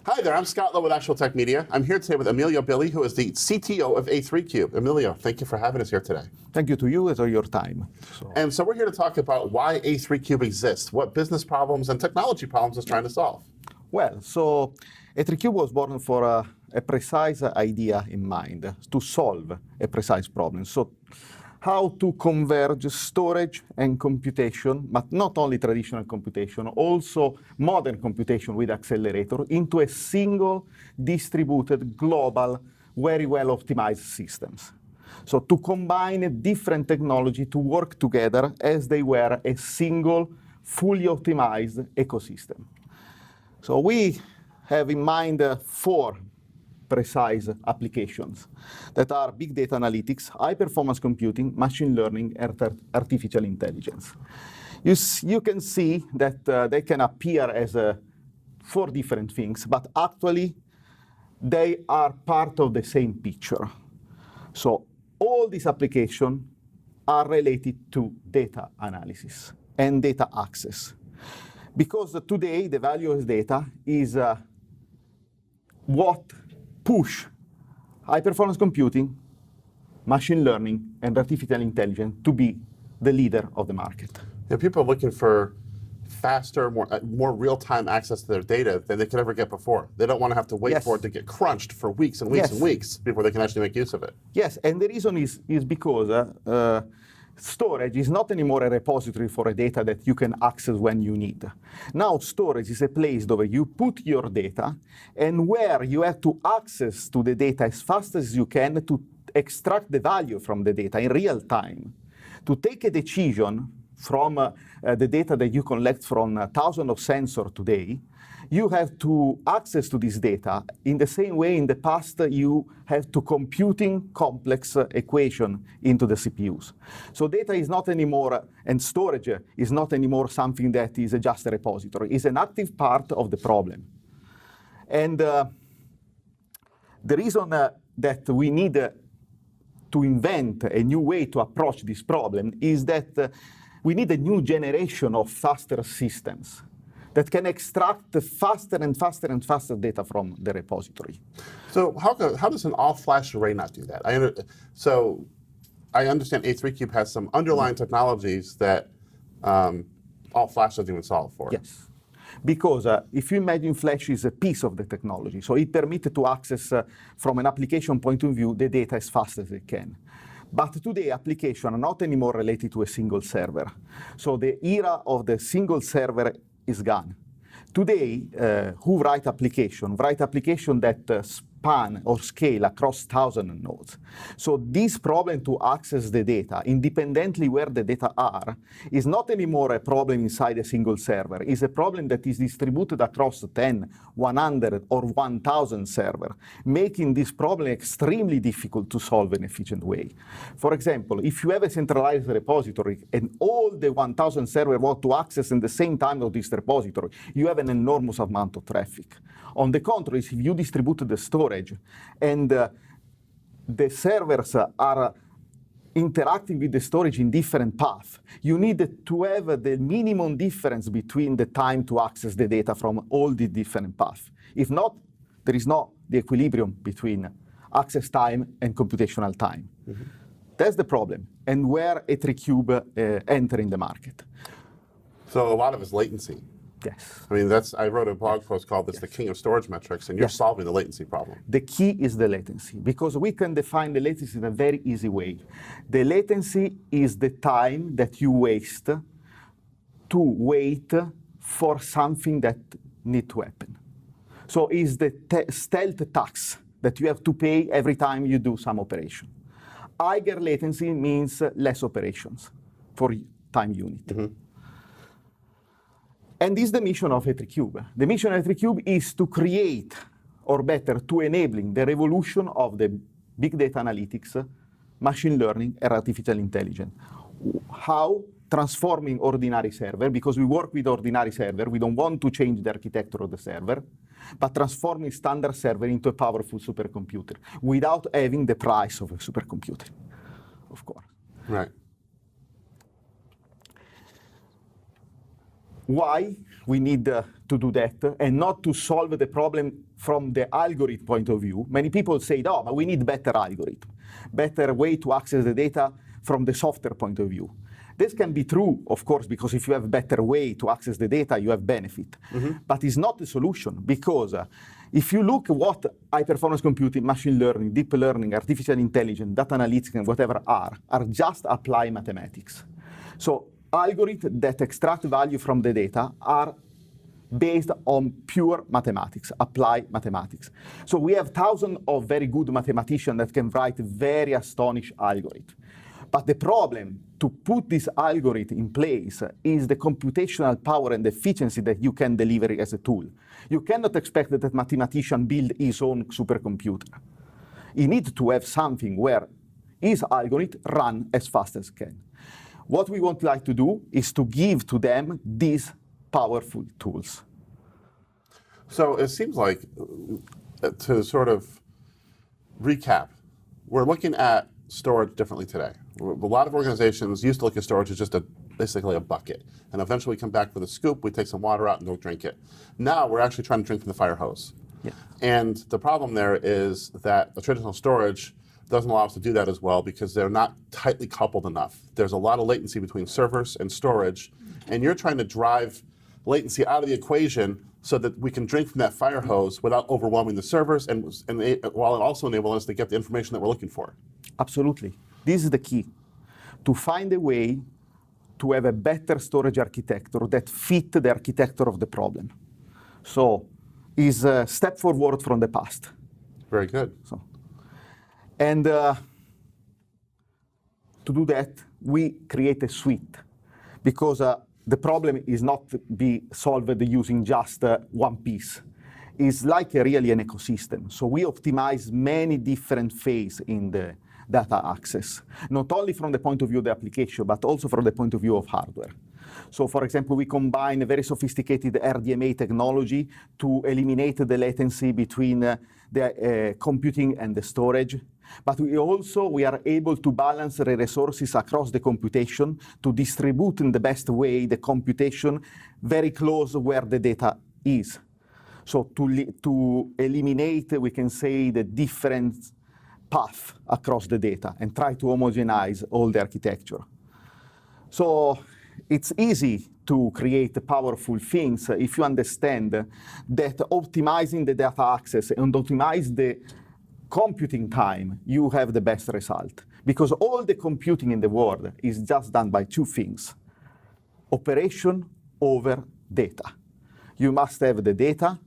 Hi there, I'm Scott Lowe with ActualTech Media. I'm here today with Emilio Billi, who is the CTO of A3Cube. Emilio, thank you for having us here today. Thank you to you and for your time. And so we're here to talk about why A3Cube exists, what business problems and technology problems it's trying to solve. Well, so A3Cube was born for a precise idea in mind, to solve a precise problem. So how to converge storage and computation, but not only traditional computation, also modern computation with accelerator into a single distributed global, very well optimized systems. So to combine different technology to work together as they were a single, fully optimized ecosystem. So we have in mind four precise applications that are big data analytics, high-performance computing, machine learning, and artificial intelligence. You can see that they can appear as four different things, but actually they are part of the same picture. So all these applications are related to data analysis and data access. Because today the value of data is what push high-performance computing, machine learning, and artificial intelligence to be the leader of the market. Yeah, people are looking for faster, more real-time access to their data than they could ever get before. They don't want to have to wait for it to get crunched for weeks and weeks and weeks before they can actually make use of it. Yes, and the reason is because storage is not anymore a repository for a data that you can access when you need. Now storage is a place where you put your data and where you have to access to the data as fast as you can to extract the value from the data in real time. To take a decision from the data that you collect from thousands of sensors today, you have to access to this data in the same way in the past you have to computing complex equation into the CPUs. So data is not anymore, and storage is not anymore something that is just a repository. It's an active part of the problem. And the reason that we need to invent a new way to approach this problem is that we need a new generation of faster systems that can extract faster and faster and faster data from the repository. So how does an all-flash array not do that? I understand A3Cube has some underlying technologies that all-flash doesn't even solve for. Yes, because if you imagine flash is a piece of the technology, so it permits to access from an application point of view the data as fast as it can. But today, applications are not anymore related to a single server. So the era of the single server is gone. Today, who write application that span or scale across thousands of nodes. So this problem to access the data independently where the data are is not anymore a problem inside a single server. It's a problem that is distributed across 10, 100, or 1,000 servers, making this problem extremely difficult to solve in an efficient way. For example, if you have a centralized repository and all the 1,000 servers want to access in the same time of this repository, you have an enormous amount of traffic. On the contrary, if you distribute the storage and the servers are interacting with the storage in different paths, you need to have the minimum difference between the time to access the data from all the different paths. If not, there is not the equilibrium between access time and computational time. Mm-hmm. That's the problem, and where A3Cube entering the market. So a lot of it's latency. Yes. I mean, I wrote a blog post called "This the King of Storage Metrics," and you're solving the latency problem. The key is the latency, because we can define the latency in a very easy way. The latency is the time that you waste to wait for something that needs to happen. So it's the stealth tax that you have to pay every time you do some operation. Higher latency means less operations for time unit. Mm-hmm. And this is the mission of A3Cube. The mission of A3Cube is to create, or better, to enabling the revolution of the big data analytics, machine learning, and artificial intelligence. How? Transforming ordinary server, because we work with ordinary server, we don't want to change the architecture of the server, but transforming standard server into a powerful supercomputer without having the price of a supercomputer, of course. Right. why we need to do that and not to solve the problem from the algorithm point of view. Many people say, no, but we need better algorithm, better way to access the data from the software point of view. This can be true, of course, because if you have better way to access the data, you have benefit. But it's not the solution, because if you look at what high-performance computing, machine learning, deep learning, artificial intelligence, data analytics, and whatever are just applied mathematics. So algorithms that extract value from the data are based on pure mathematics, applied mathematics. So we have thousands of very good mathematicians that can write very astonishing algorithms. But the problem to put this algorithm in place is the computational power and efficiency that you can deliver as a tool. You cannot expect that a mathematician build his own supercomputer. He needs to have something where his algorithm run as fast as can. What we would like to do is to give to them these powerful tools. So it seems like, to sort of recap, we're looking at storage differently today. A lot of organizations used to look at storage as just basically a bucket. And eventually we come back with a scoop, we take some water out and go drink it. Now we're actually trying to drink from the fire hose. Yeah. And the problem there is that the traditional storage doesn't allow us to do that as well because they're not tightly coupled enough. There's a lot of latency between servers and storage, and you're trying to drive latency out of the equation so that we can drink from that fire hose without overwhelming the servers and while it also enabling us to get the information that we're looking for. Absolutely. This is the key, to find a way to have a better storage architecture that fit the architecture of the problem. So is a step forward from the past. Very good. So, and to do that, we create a suite, because the problem is not be solved using just one piece. It's like really an ecosystem. So we optimize many different phases in the data access, not only from the point of view of the application, but also from the point of view of hardware. So for example, we combine a very sophisticated RDMA technology to eliminate the latency between the computing and the storage. But we are able to balance the resources across the computation to distribute in the best way the computation very close where the data is. So to eliminate, we can say, the different path across the data and try to homogenize all the architecture. So it's easy to create powerful things if you understand that optimizing the data access and optimize the computing time, you have the best result. Because all the computing in the world is just done by two things: operation over data. You must have the data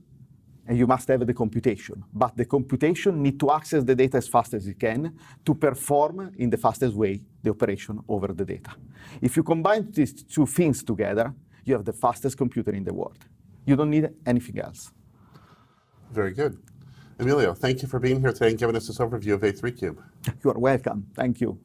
and you must have the computation. But the computation needs to access the data as fast as it can to perform in the fastest way the operation over the data. If you combine these two things together, you have the fastest computer in the world. You don't need anything else. Very good. Emilio, thank you for being here today and giving us this overview of A3Cube. You are welcome. Thank you.